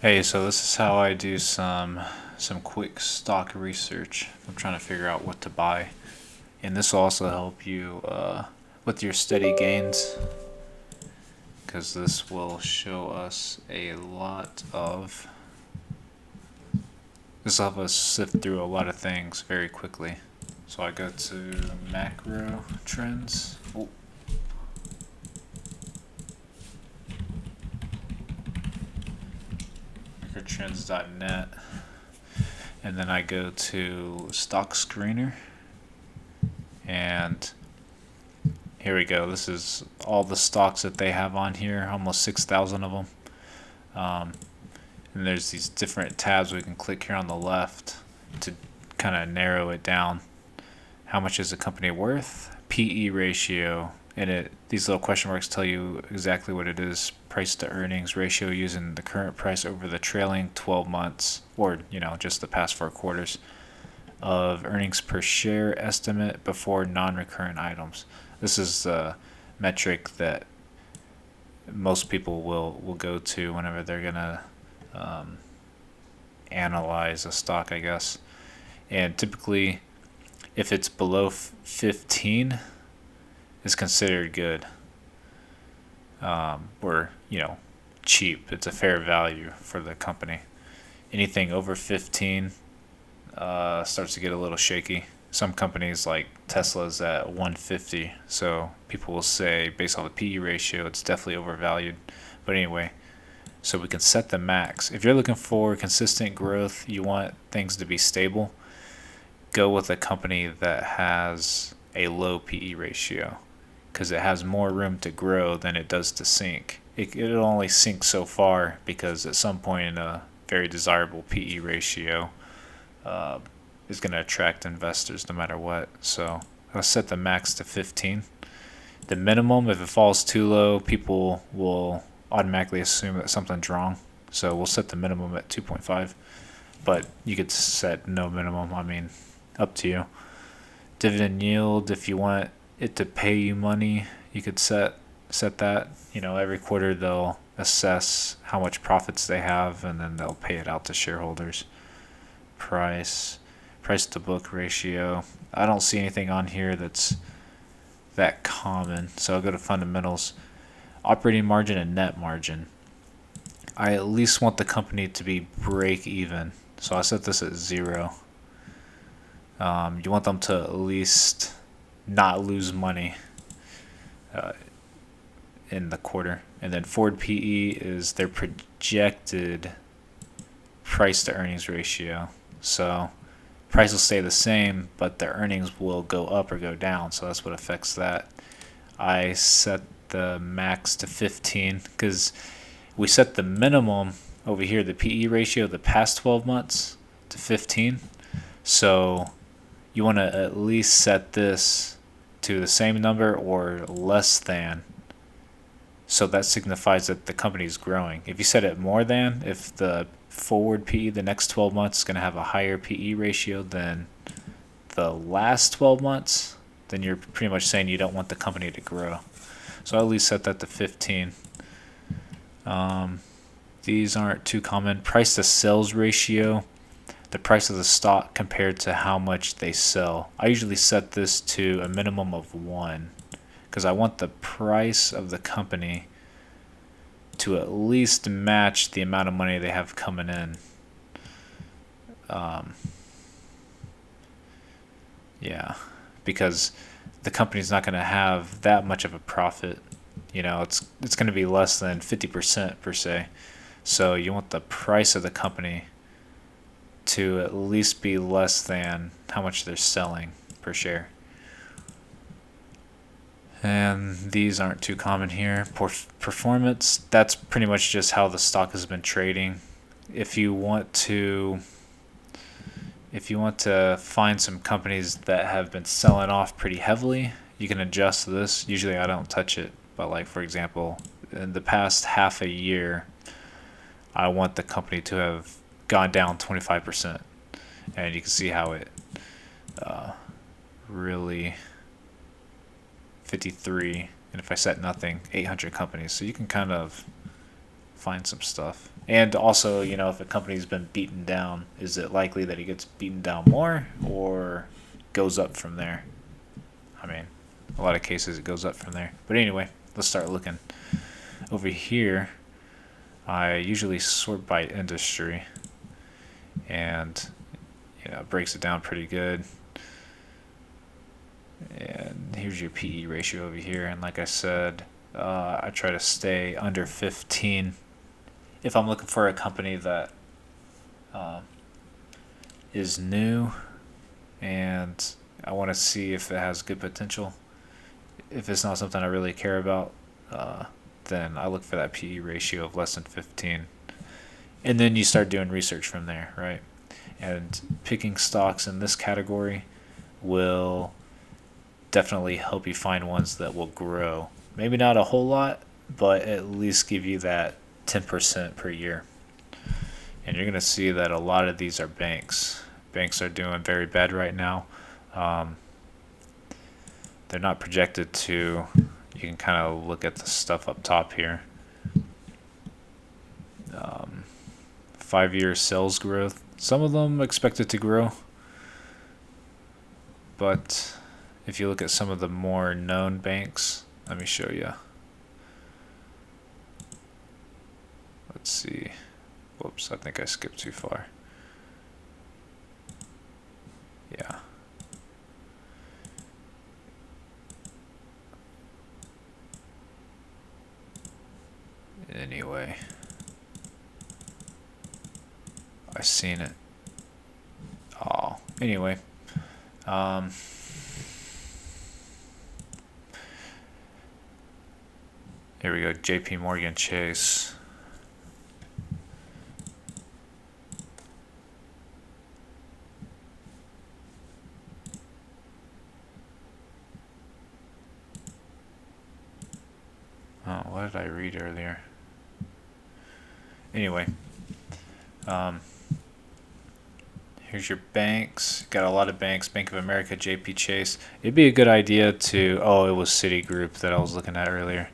Hey, so this is how I do some quick stock research. I'm trying to figure out what to buy, and this will also help you with your steady gains, because this will show us a lot of. This will help us sift through a lot of things very quickly. So I go to macro trends. Oh, macrotrends.net. And then I go to stock screener, and here we go. This is all the stocks that they have on here, almost 6,000 of them. And there's these different tabs we can click here on the left to kind of narrow it down. How much is a company worth? PE ratio, and these little question marks tell you exactly what it is. Price to earnings ratio using the current price over the trailing 12 months, or just the past 4 quarters of earnings per share estimate before non-recurrent items. This is the metric that most people will go to whenever they're gonna analyze a stock, I guess. And typically, if it's below 15, it's considered good, or cheap. It's a fair value for the company. Anything over 15 starts to get a little shaky. Some companies like Tesla's at 150, so people will say based on the PE ratio, it's definitely overvalued. But anyway, so we can set the max. If you're looking for consistent growth, you want things to be stable, go with a company that has a low PE ratio, because it has more room to grow than it does to sink. It'll only sink so far, because at some point in a very desirable PE ratio is going to attract investors no matter what. So I'll set the max to 15. The minimum, if it falls too low, people will automatically assume that something's wrong. So we'll set the minimum at 2.5. But you could set no minimum. I mean, up to you. Dividend yield, if you want it to pay you money, you could set that. Every quarter they'll assess how much profits they have, and then they'll pay it out to shareholders. Price to book ratio. I don't see anything on here that's that common, so I'll go to fundamentals. Operating margin and net margin. I at least want the company to be break even, so I set this at 0. You want them to at least not lose money in the quarter. And then forward PE is their projected price to earnings ratio. So price will stay the same, but the earnings will go up or go down, so that's what affects that. I set the max to 15 because we set the minimum over here, the PE ratio, the past 12 months, to 15. So you want to at least set this to the same number or less than, so that signifies that the company is growing. If you set it more than, if the forward PE the next 12 months is going to have a higher PE ratio than the last 12 months, then you're pretty much saying you don't want the company to grow. So I'll at least set that to 15. These aren't too common. Price to sales ratio, the price of the stock compared to how much they sell. I usually set this to a minimum of 1, because I want the price of the company to at least match the amount of money they have coming in. Because the company's not going to have that much of a profit. It's going to be less than 50% per se. So you want the price of the company to at least be less than how much they're selling per share. And these aren't too common here. Performance, that's pretty much just how the stock has been trading. If you want to find some companies that have been selling off pretty heavily, you can adjust this. Usually I don't touch it, but like for example, in the past half a year, I want the company to have gone down 25%, and you can see how it really 53, and if I set nothing, 800 companies. So you can kind of find some stuff. And also, if a company's been beaten down, is it likely that it gets beaten down more or goes up from there? I mean, a lot of cases it goes up from there. But anyway, let's start looking. Over here, I usually sort by industry, and it breaks it down pretty good. And here's your PE ratio over here. And like I said, I try to stay under 15 if I'm looking for a company that is new and I want to see if it has good potential. If it's not something I really care about, then I look for that PE ratio of less than 15. And then you start doing research from there, right? And picking stocks in this category will definitely help you find ones that will grow. Maybe not a whole lot, but at least give you that 10% per year. And you're going to see that a lot of these are banks. Banks are doing very bad right now. They're not projected to. You can kind of look at the stuff up top here. 5-year sales growth. Some of them expected to grow. But if you look at some of the more known banks, let me show you. Let's see. Whoops, I think I skipped too far. Yeah. Anyway, I seen it. Oh, anyway. Here we go, JP Morgan Chase. Oh, what did I read earlier? Anyway, here's your banks. Got a lot of banks. Bank of America, JP Chase. It'd be a good idea to... Oh, it was Citigroup that I was looking at earlier.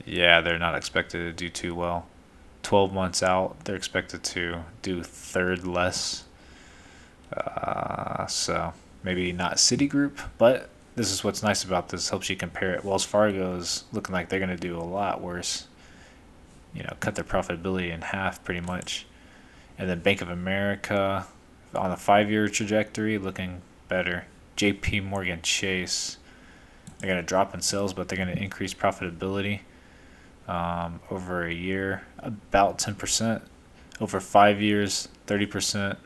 Yeah, they're not expected to do too well. 12 months out, they're expected to do third less. So maybe not Citigroup, but this is what's nice about this. Helps you compare it. Wells Fargo is looking like they're going to do a lot worse. Cut their profitability in half pretty much. And then Bank of America on a 5-year trajectory looking better. JP Morgan Chase, they're going to drop in sales, but they're going to increase profitability over a year, about 10%. Over 5 years, 30%.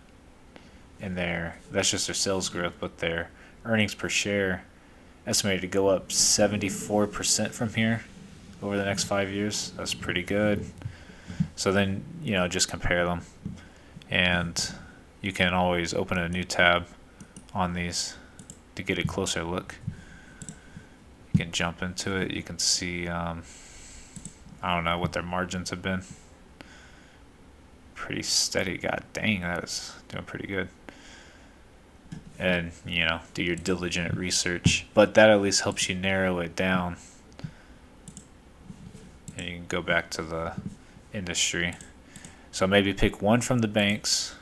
And that's just their sales growth, but their earnings per share estimated to go up 74% from here over the next 5 years. That's pretty good. So then, just compare them. And you can always open a new tab on these to get a closer look. You can jump into it. You can see, I don't know what their margins have been. Pretty steady. God dang, that is doing pretty good. And, do your diligent research. But that at least helps you narrow it down. And you can go back to the industry. So maybe pick one from the banks.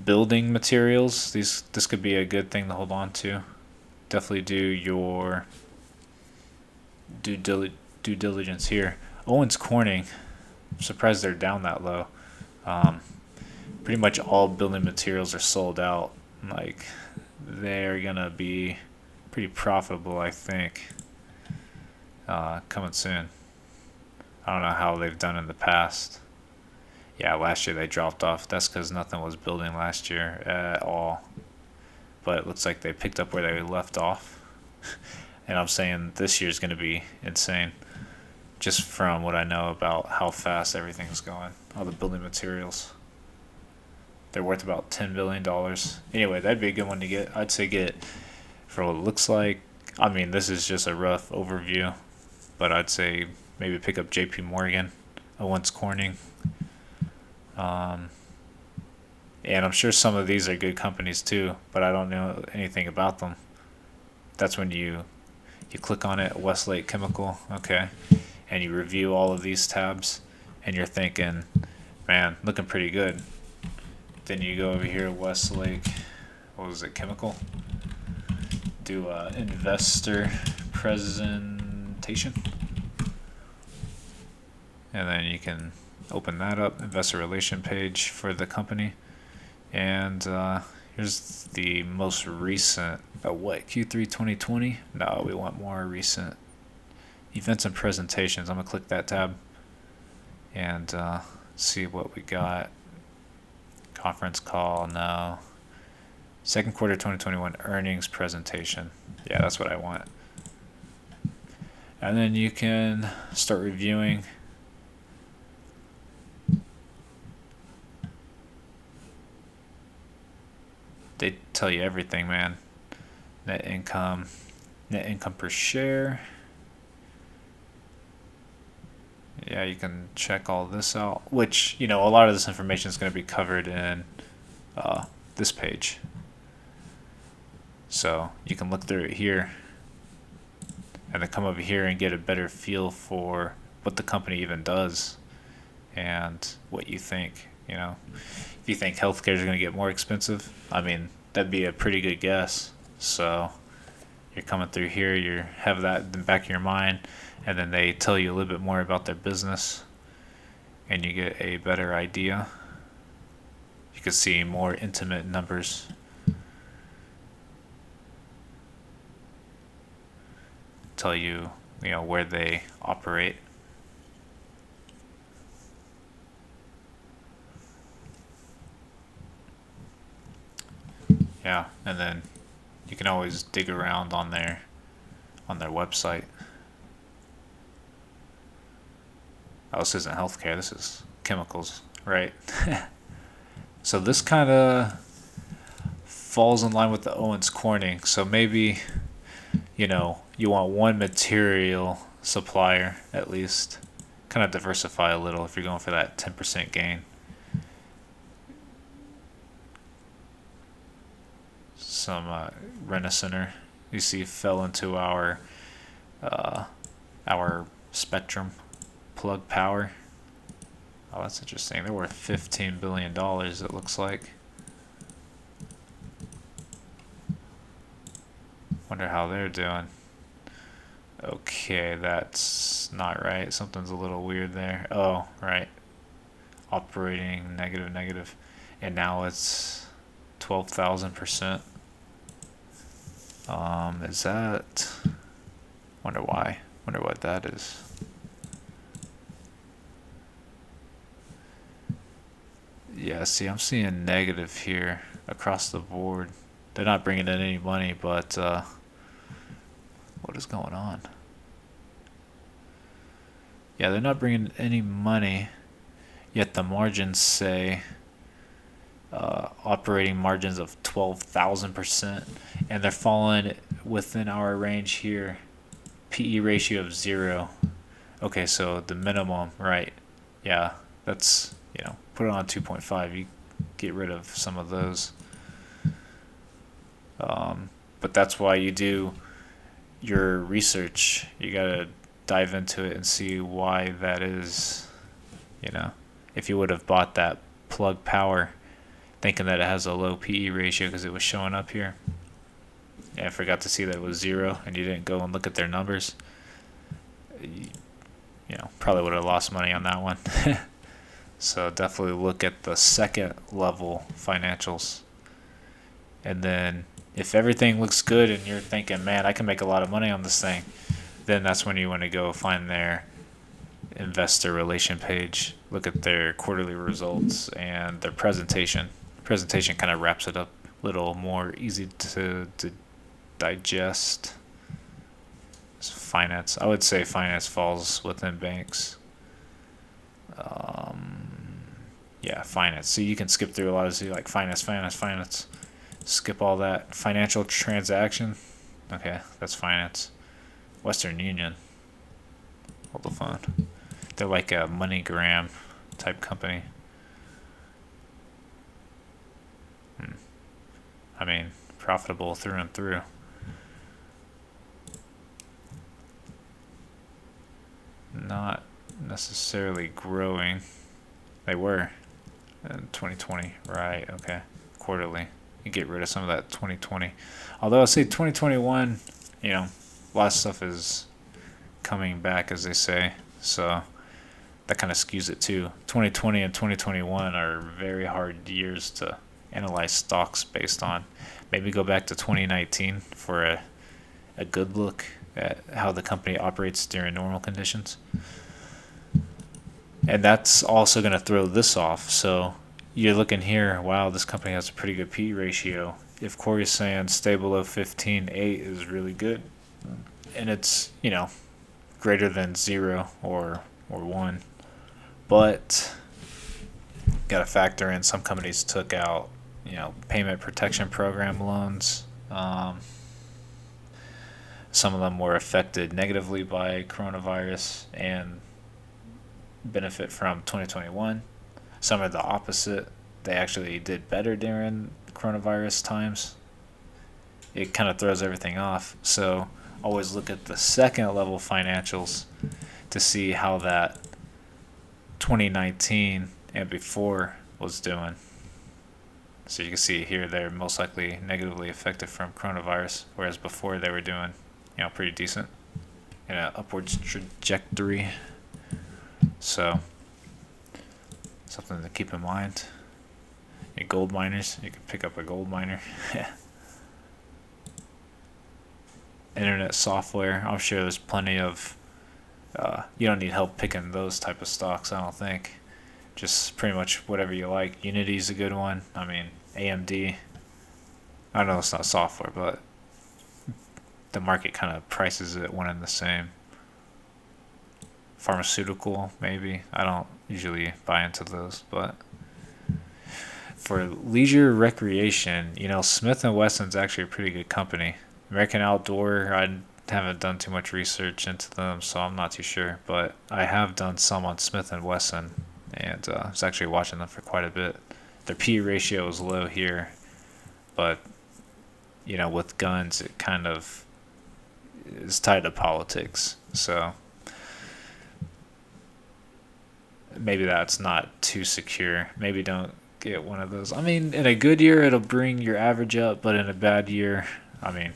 Building materials. This could be a good thing to hold on to. Definitely do your due diligence here. Owens Corning. I'm surprised they're down that low. Pretty much all building materials are sold out. Like, they're gonna be pretty profitable, I think, coming soon. I don't know how they've done in the past. Yeah, last year they dropped off. That's because nothing was building last year at all. But it looks like they picked up where they left off. And I'm saying this year's going to be insane. Just from what I know about how fast everything's going. All the building materials. They're worth about $10 billion. Anyway, that'd be a good one to get. I'd say get it for what it looks like. I mean, this is just a rough overview. But I'd say maybe pick up JP Morgan, Owens Corning. And I'm sure some of these are good companies too, but I don't know anything about them. That's when you click on it, Westlake Chemical, okay, and you review all of these tabs, and you're thinking, man, looking pretty good. Then you go over here, Westlake, what was it, Chemical? Do investor presentation, and then you can open that up, investor relation page for the company, and here's the most recent. What, Q3 2020? No, we want more recent events and presentations. I'm gonna click that tab and see what we got. Conference call, no. Second quarter 2021 earnings presentation. Yeah, that's what I want. And then you can start reviewing. They tell you everything, man. Net income per share. Yeah, you can check all this out, which, a lot of this information is going to be covered in this page. So you can look through it here and then come over here and get a better feel for what the company even does and what you think. If you think healthcare is going to get more expensive, I mean, that'd be a pretty good guess. So you're coming through here, you have that in the back of your mind, and then they tell you a little bit more about their business, and you get a better idea. You can see more intimate numbers. Tell you, where they operate. Yeah, and then you can always dig around on their website. Oh, this isn't healthcare, this is chemicals, right? So this kind of falls in line with the Owens Corning. So maybe, you want one material supplier at least. Kind of diversify a little if you're going for that 10% gain. Some Rent-A-Center, you see, fell into our spectrum. Plug Power. Oh, that's interesting. They're worth $15 billion, it looks like. Wonder how they're doing. Okay, that's not right. Something's a little weird there. Oh, right. Operating negative. And now it's 12,000%. Is that... Wonder why. Wonder what that is. Yeah, see, I'm seeing negative here across the board. They're not bringing in any money, but what is going on? Yeah, they're not bringing in any money, yet the margins say operating margins of 12,000%, and they're falling within our range here. PE ratio of 0. Okay, so the minimum, right? Yeah, that's, put it on 2.5. You get rid of some of those. But that's why you do your research. You gotta dive into it and see why that is. If you would have bought that Plug Power thinking that it has a low PE ratio because it was showing up here, and I forgot to see that it was 0, and you didn't go and look at their numbers, probably would have lost money on that one. So definitely look at the second level financials. And then if everything looks good and you're thinking, man, I can make a lot of money on this thing, then that's when you want to go find their investor relation page, look at their quarterly results and their presentation. Presentation kind of wraps it up a little more easy to digest. So finance, I would say finance falls within banks. Yeah, finance. So you can skip through a lot of, so like finance. Skip all that. Financial transaction. Okay, that's finance. Western Union. Hold the phone. They're like a MoneyGram type company. I mean, profitable through and through. Not necessarily growing. They were in 2020, right? Okay, quarterly. You get rid of some of that 2020. Although I say 2021, you know, a lot of stuff is coming back, as they say. So that kind of skews it too. 2020 and 2021 are very hard years to analyze stocks based on. Maybe go back to 2019 for a good look at how the company operates during normal conditions. And that's also going to throw this off. So you're looking here, wow, this company has a pretty good P ratio. If Corey's saying stay below 15, 8 is really good. And it's, greater than 0 or 1. But got to factor in some companies took out, payment protection program loans. Some of them were affected negatively by coronavirus and benefit from 2021. Some are the opposite. They actually did better during coronavirus times. It kind of throws everything off. So always look at the second level financials to see how that 2019 and before was doing. So you can see here they're most likely negatively affected from coronavirus, whereas before they were doing, pretty decent in an upwards trajectory. So something to keep in mind. Gold miners, you can pick up a gold miner. Internet software, I'm sure there's plenty of you don't need help picking those type of stocks, I don't think. Just pretty much whatever you like. Unity's a good one. I mean, AMD, I know it's not software, but the market kind of prices it one and the same. Pharmaceutical, maybe. I don't usually buy into those, but for leisure recreation, Smith & Wesson's actually a pretty good company. American Outdoor, I haven't done too much research into them, so I'm not too sure, but I have done some on Smith & Wesson, and I was actually watching them for quite a bit. Their P ratio is low here, but with guns, it kind of is tied to politics, so maybe that's not too secure. Maybe don't get one of those. I mean, in a good year, it'll bring your average up, but in a bad year, I mean,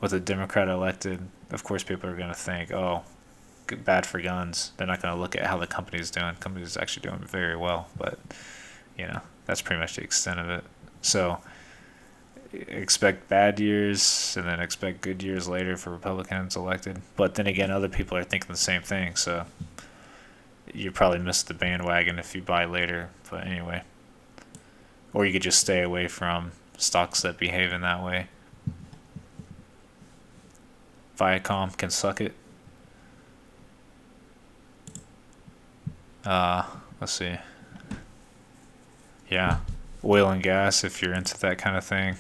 with a Democrat elected, of course people are going to think, oh, bad for guns. They're not going to look at how the company's doing. The company's actually doing very well, but, that's pretty much the extent of it. So expect bad years and then expect good years later for Republicans elected. But then again, other people are thinking the same thing, so you probably missed the bandwagon if you buy later. But anyway, or you could just stay away from stocks that behave in that way. Viacom can suck it. Let's see. Yeah, oil and gas, if you're into that kind of thing.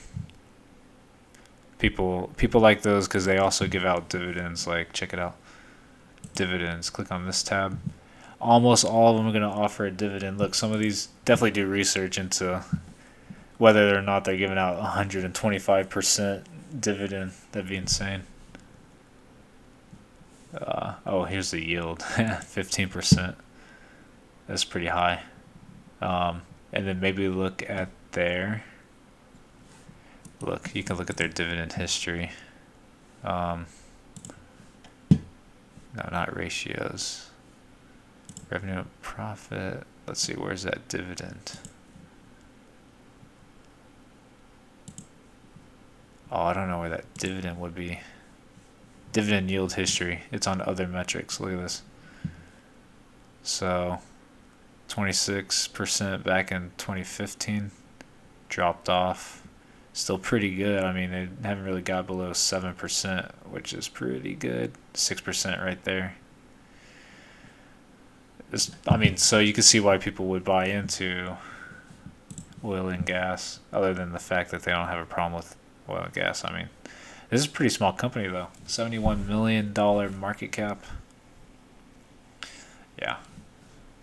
People like those because they also give out dividends. Like, check it out. Dividends. Click on this tab. Almost all of them are going to offer a dividend. Look, some of these, definitely do research into whether or not they're giving out 125% dividend. That'd be insane. Here's the yield. 15%. That's pretty high. And then maybe look at you can look at their dividend history. No, not ratios. Revenue and profit. Let's see, where's that dividend? Oh, I don't know where that dividend would be. Dividend yield history. It's on other metrics. Look at this. So 26% back in 2015, dropped off. Still pretty good. I mean, they haven't really got below 7%, which is pretty good. 6% right there. So you can see why people would buy into oil and gas, other than the fact that they don't have a problem with oil and gas. I mean, this is a pretty small company, though. $71 million market cap. Yeah.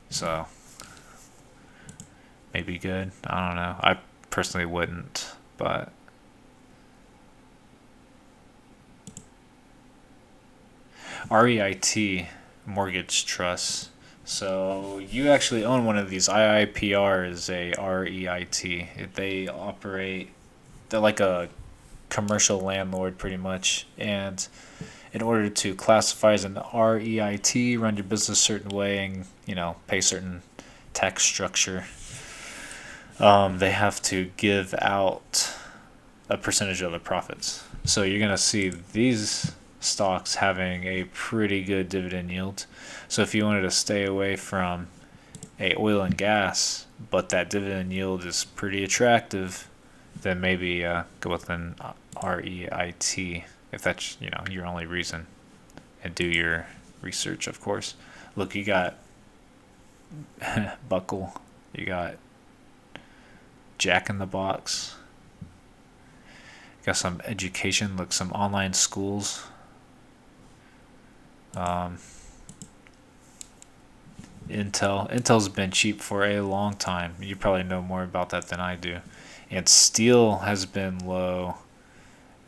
So maybe good. I don't know. I personally wouldn't, but REIT mortgage trust. So you actually own one of these. IIPR is a REIT. They operate, they're like a commercial landlord pretty much. And in order to classify as an REIT, run your business a certain way and, pay certain tax structure, they have to give out a percentage of the profits. So you're going to see these stocks having a pretty good dividend yield. So if you wanted to stay away from a oil and gas, but that dividend yield is pretty attractive, then maybe go with an REIT if that's your only reason, and do your research, of course. Look, you got Buckle, you got Jack in the Box, you got some education, look, some online schools. Intel's been cheap for a long time. You probably know more about that than I do. And steel has been low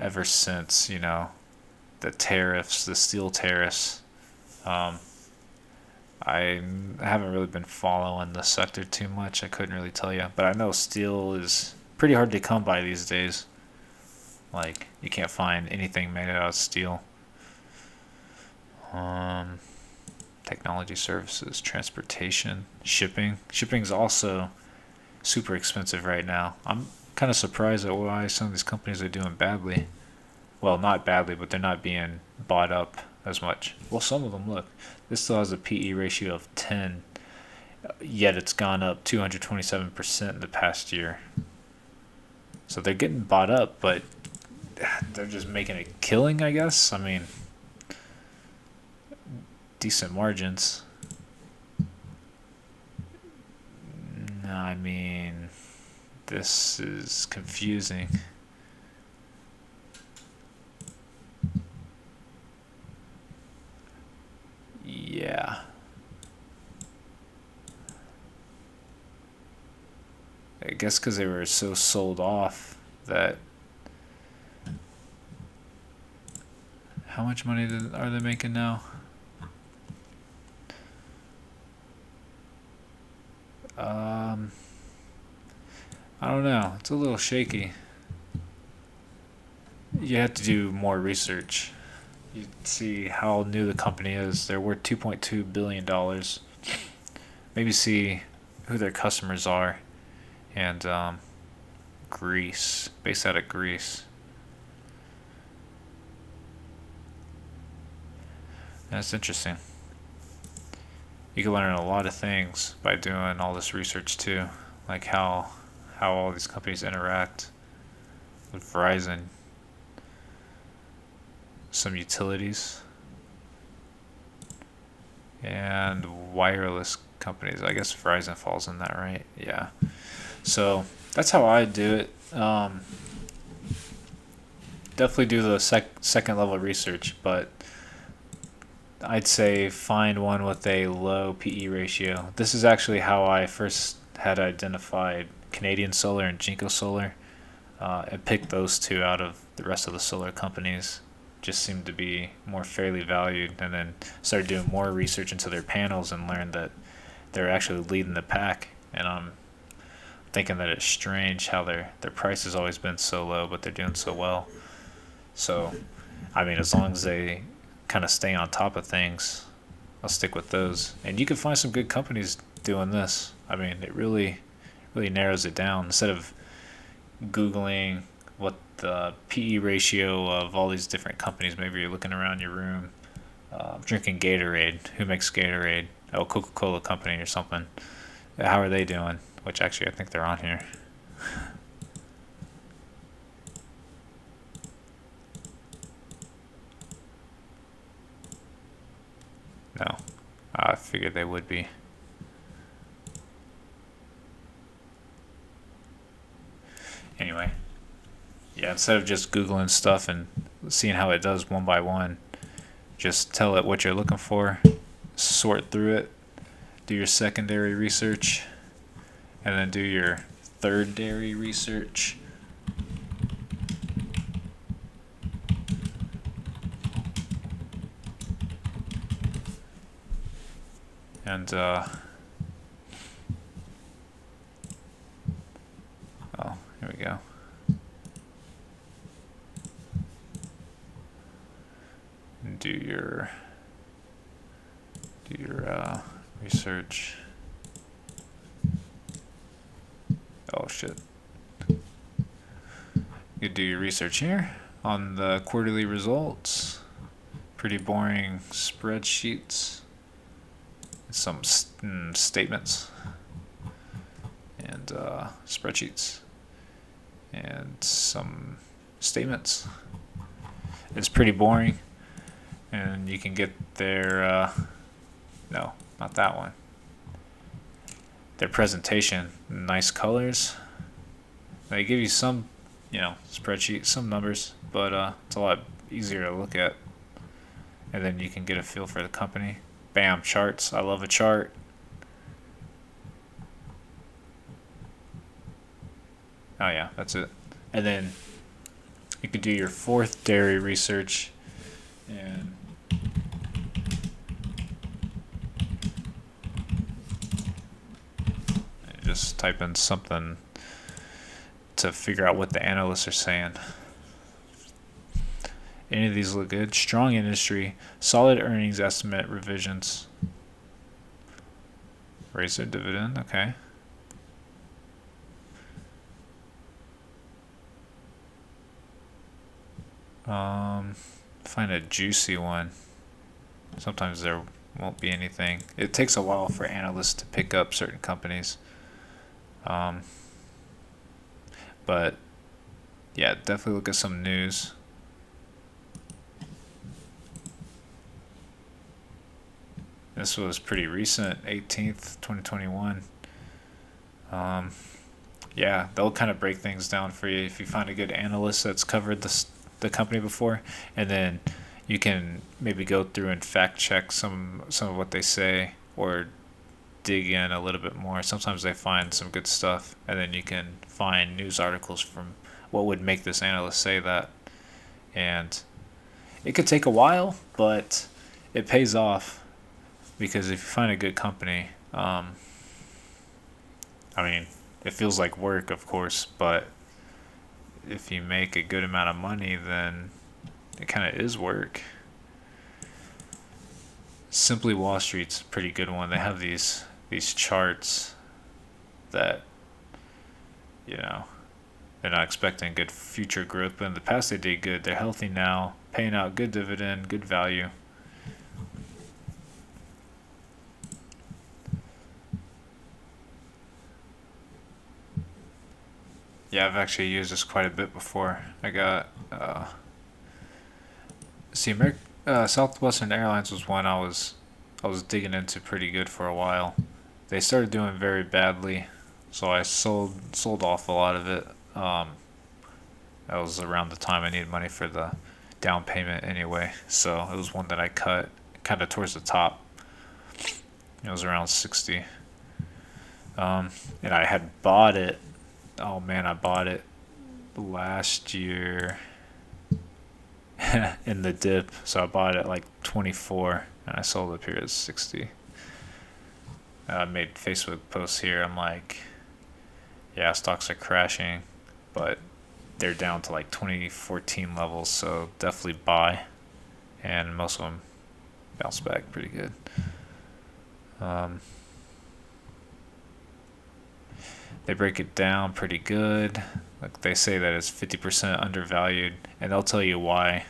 ever since, the steel tariffs. I haven't really been following the sector too much. I couldn't really tell you. But I know steel is pretty hard to come by these days. Like, you can't find anything made out of steel. Technology services, transportation, shipping. Shipping's also super expensive right now. I'm kind of surprised at why some of these companies are doing badly. Well, not badly, but they're not being bought up as much. Well, some of them, look. This still has a PE ratio of 10, yet it's gone up 227% in the past year. So they're getting bought up, but they're just making a killing, I guess. I mean, decent margins. No, I mean, this is confusing. Yeah. I guess because they were so sold off that. How much money are they making now? I don't know. It's a little shaky. You have to do more research. You see how new the company is. They're worth $2.2 billion. Maybe see who their customers are. And Greece, based out of Greece. That's interesting. You can learn a lot of things by doing all this research too, like how all these companies interact with Verizon, some utilities, and wireless companies. I guess Verizon falls in that, right? Yeah. So that's how I do it. Definitely do the second level research, but I'd say find one with a low PE ratio. This is actually how I first had identified Canadian Solar and Jinko Solar. I picked those two out of the rest of the solar companies. Just seemed to be more fairly valued, and then started doing more research into their panels and learned that they're actually leading the pack. And I'm thinking that it's strange how their price has always been so low, but they're doing so well. So, I mean, as long as they kind of stay on top of things, I'll stick with those. And you can find some good companies doing this. I mean, it really narrows it down. Instead of Googling what the PE ratio of all these different companies, maybe you're looking around your room, drinking Gatorade. Who makes Gatorade? Oh, Coca-Cola Company or something. How are they doing? Which actually I think they're on here. No. I figured they would be. Anyway. Yeah, instead of just Googling stuff and seeing how it does one by one, just tell it what you're looking for, sort through it, do your secondary research, and then do your thirdary research. And oh, here we go. Do your research. Oh shit. You do your research here on the quarterly results. Pretty boring spreadsheets. Some statements and spreadsheets and some statements. It's pretty boring, and you can get their no, not that one. Their presentation, nice colors. They give you some, spreadsheet, some numbers, but it's a lot easier to look at, and then you can get a feel for the company. Bam, charts. I love a chart. Oh yeah, that's it. And then you can do your fourth dairy research and just type in something to figure out what the analysts are saying. Any of these look good. Strong industry, solid earnings estimate revisions. Raise their dividend, okay. Find a juicy one. Sometimes there won't be anything. It takes a while for analysts to pick up certain companies. But yeah, definitely look at some news. This was pretty recent, 18th, 2021. Yeah, they'll kind of break things down for you if you find a good analyst that's covered the company before, and then you can maybe go through and fact check some of what they say, or dig in a little bit more. Sometimes they find some good stuff, and then you can find news articles from what would make this analyst say that. And it could take a while, but it pays off, because if you find a good company, I mean, it feels like work, of course, but if you make a good amount of money, then it kind of is work. Simply Wall Street's a pretty good one. They have these charts that, they're not expecting good future growth, but in the past they did good. They're healthy now, paying out good dividend, good value. Yeah, I've actually used this quite a bit before. I got Southwestern Airlines was one I was digging into pretty good for a while. They started doing very badly, so I sold off a lot of it. That was around the time I needed money for the down payment anyway, so it was one that I cut kind of towards the top. It was around 60, and I had bought it. Oh man, I bought it last year in the dip, so I bought it at like 24 and I sold it here at 60. I made Facebook posts here. I'm like, yeah, stocks are crashing, but they're down to like 2014 levels, so definitely buy. And most of them bounce back pretty good. They break it down pretty good. Like they say that it's 50% undervalued, and they'll tell you why.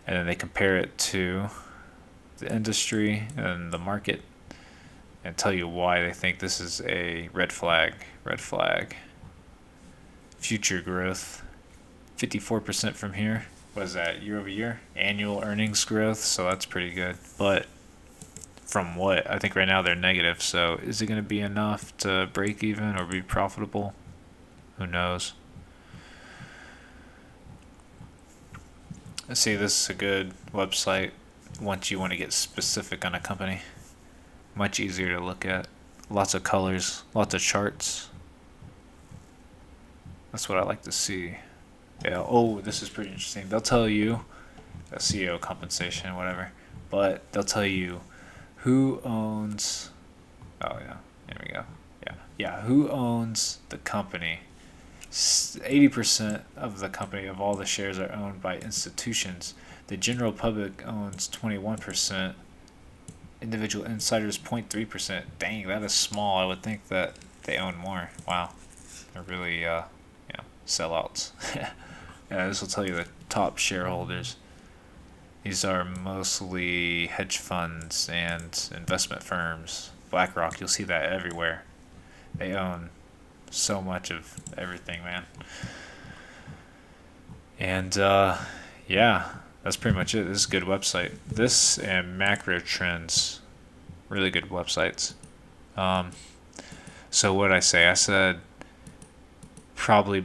And then they compare it to the industry and the market, and tell you why they think this is a red flag. Future growth, 54% from here. What is that, year over year? Annual earnings growth, so that's pretty good. But from what? I think right now they're negative, so is it going to be enough to break even or be profitable? Who knows? Let's see, this is a good website once you want to get specific on a company. Much easier to look at. Lots of colors, lots of charts. That's what I like to see. Yeah, oh, this is pretty interesting. They'll tell you, CEO compensation, whatever, but they'll tell you Who owns? Oh yeah, there we go. Yeah. Who owns the company? 80% of the company of all the shares are owned by institutions. The general public owns 21%. Individual insiders 0.3%. Dang, that is small. I would think that they own more. Wow, they're really sellouts. Yeah, this will tell you the top shareholders. These are mostly hedge funds and investment firms. BlackRock, you'll see that everywhere. They own so much of everything, man. And yeah, that's pretty much it. This is a good website. This and Macro Trends, really good websites. So what did I say? I said probably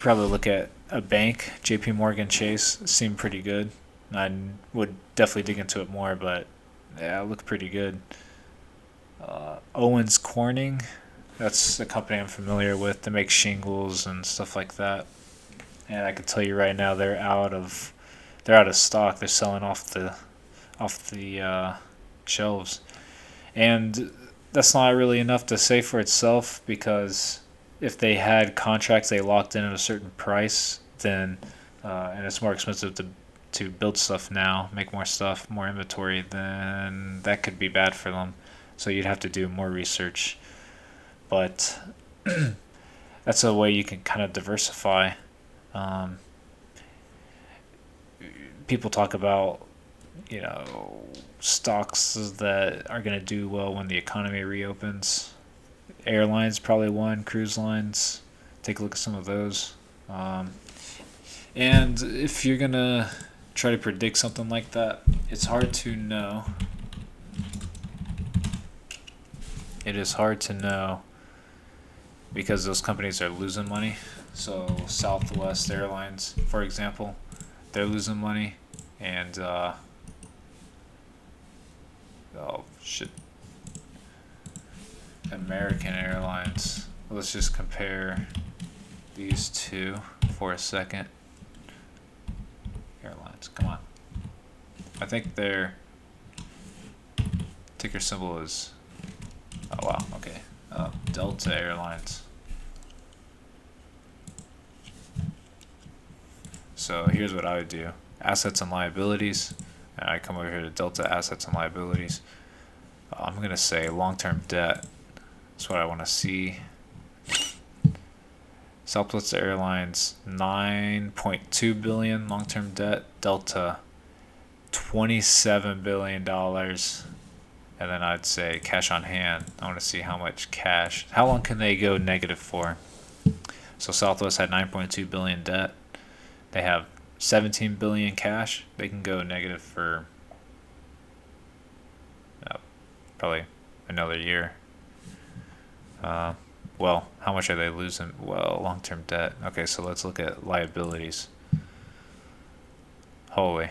look at a bank. JP Morgan Chase seemed pretty good. I would definitely dig into it more, but yeah, it looked pretty good. Owens Corning, that's a company I'm familiar with. They make shingles and stuff like that. And I can tell you right now, they're out of stock. They're selling off the shelves, and that's not really enough to say for itself, because if they had contracts they locked in at a certain price, then and it's more expensive to build stuff now, make more stuff, more inventory, then that could be bad for them. So you'd have to do more research, but that's a way you can kind of diversify. Um, People talk about stocks that are going to do well when the economy reopens. Airlines probably one. Cruise lines, take a look at some of those. And if you're going to try to predict something like that, it's hard to know. It is hard to know because those companies are losing money. So Southwest Airlines, for example, they're losing money. And American Airlines. Let's just compare these two for a second. Airlines, come on. I think their ticker symbol is, oh wow, okay, Delta Airlines. So here's what I would do. Assets and liabilities. And I come over here to Delta Assets and Liabilities. I'm going to say long-term debt. That's what I want to see. Southwest Airlines, $9.2 billion long-term debt. Delta, $27 billion. And then I'd say cash on hand. I want to see how much cash. How long can they go negative for? So Southwest had $9.2 billion debt. They have $17 billion cash. They can go negative for probably another year. Well, how much are they losing? Well, long-term debt. Okay, so let's look at liabilities. Holy.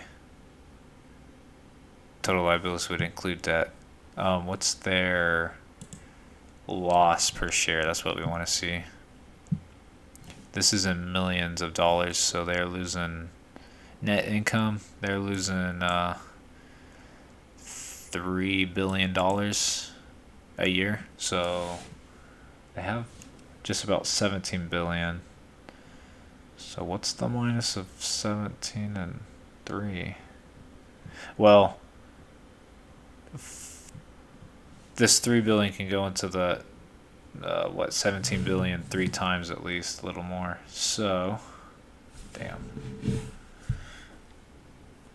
Total liabilities would include debt. What's their loss per share? That's what we want to see. This is in millions of dollars, so they're losing net income. They're losing $3 billion a year. So they have just about 17 billion. So what's the minus of 17 and 3? Well, this 3 billion can go into the 17 billion 3 times at least, a little more. So damn.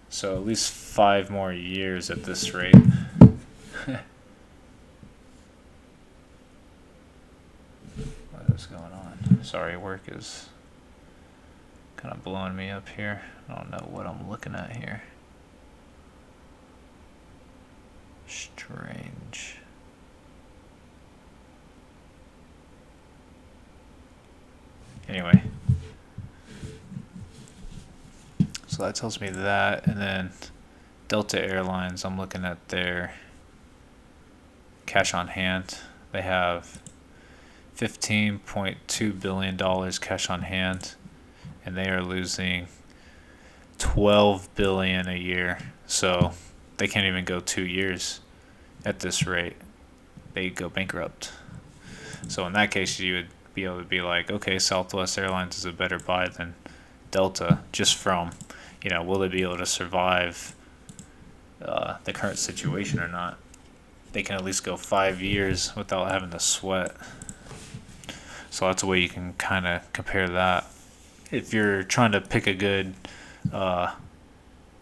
So at least 5 more years at this rate. What is going on? Sorry, work is kind of blowing me up here. I don't know what I'm looking at here. Strange. Anyway. So that tells me that. And then Delta Airlines, I'm looking at their cash on hand. They have $15.2 billion cash on hand, and they are losing $12 billion a year. So they can't even go 2 years at this rate. They go bankrupt. So in that case, you would be able to be like, okay, Southwest Airlines is a better buy than Delta, just from, will they be able to survive the current situation or not? They can at least go 5 years without having to sweat. So that's a way you can kind of compare that. If you're trying to pick a good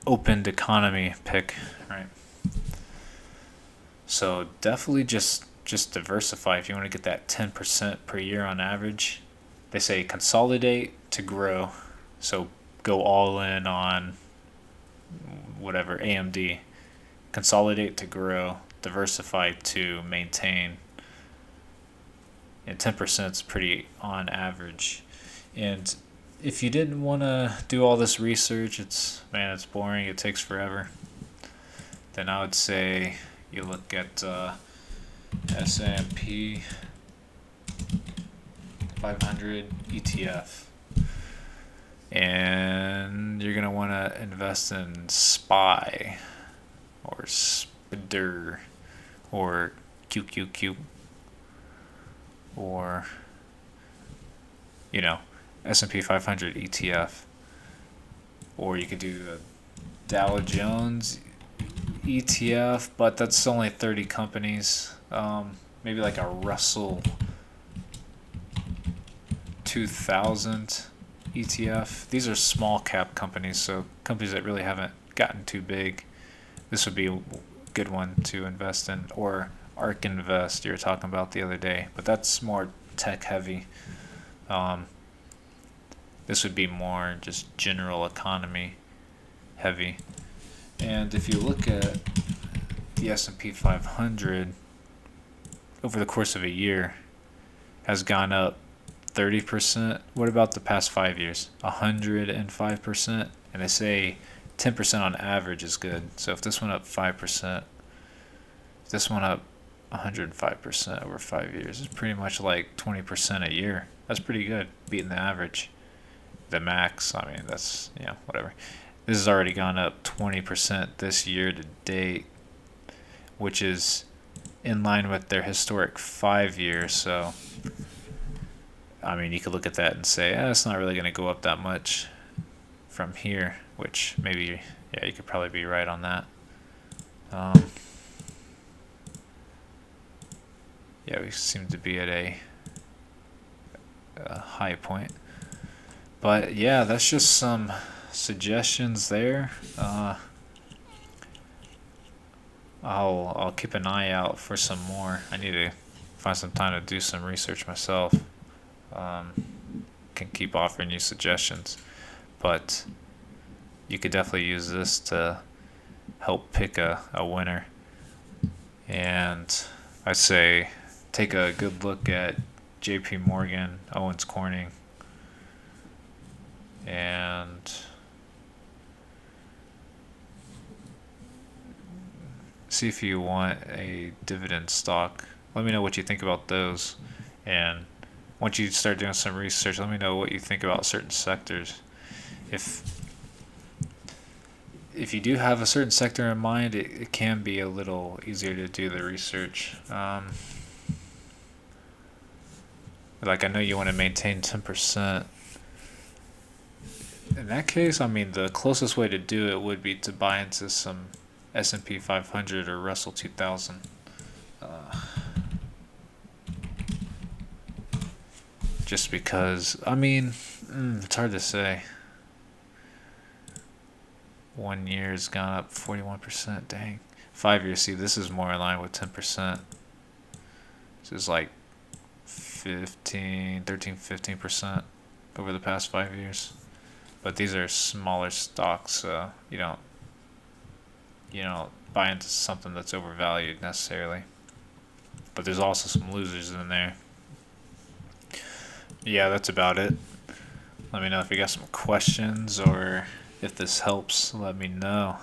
opened economy pick, right? So definitely just diversify if you want to get that 10% per year on average. They say consolidate to grow. So go all in on whatever, AMD. Consolidate to grow, diversify to maintain. And 10% is pretty on average. And if you didn't want to do all this research, it's boring, it takes forever, then I would say you look at S&P 500 ETF. And you're going to want to invest in SPY or SPDR or QQQ or, S&P 500 ETF. Or you could do the Dow Jones ETF, but that's only 30 companies. Maybe like a Russell 2000 ETF. These are small cap companies, so companies that really haven't gotten too big. This would be a good one to invest in. Or ARK Invest you were talking about the other day, but that's more tech heavy. This would be more just general economy heavy. And if you look at the S&P 500 over the course of a year has gone up 30%. What about the past 5 years? 105%. And they say 10% on average is good. So if this went up 5%, if this went up 105% over 5 years, it's pretty much like 20% a year. That's pretty good, beating the average. The max, that's, whatever. This has already gone up 20% this year to date, which is in line with their historic 5 years. So, you could look at that and say, it's not really going to go up that much from here, which maybe, you could probably be right on that. We seem to be at a high point. But that's just some suggestions there. I'll keep an eye out for some more. I need to find some time to do some research myself. Can keep offering you suggestions, but you could definitely use this to help pick a winner. And I'd say take a good look at JP Morgan, Owens Corning, and see if you want a dividend stock. Let me know what you think about those. And once you start doing some research, let me know what you think about certain sectors. If you do have a certain sector in mind, it can be a little easier to do the research. Like I know you want to maintain 10%. In that case, the closest way to do it would be to buy into some S&P 500 or Russell 2000. Just because, it's hard to say. 1 year's gone up 41%. Dang. 5 years, see, this is more in line with 10%. This is like 15% over the past 5 years. But these are smaller stocks, so you don't buy into something that's overvalued necessarily. But there's also some losers in there. That's about it. Let me know if you got some questions or if this helps. Let me know.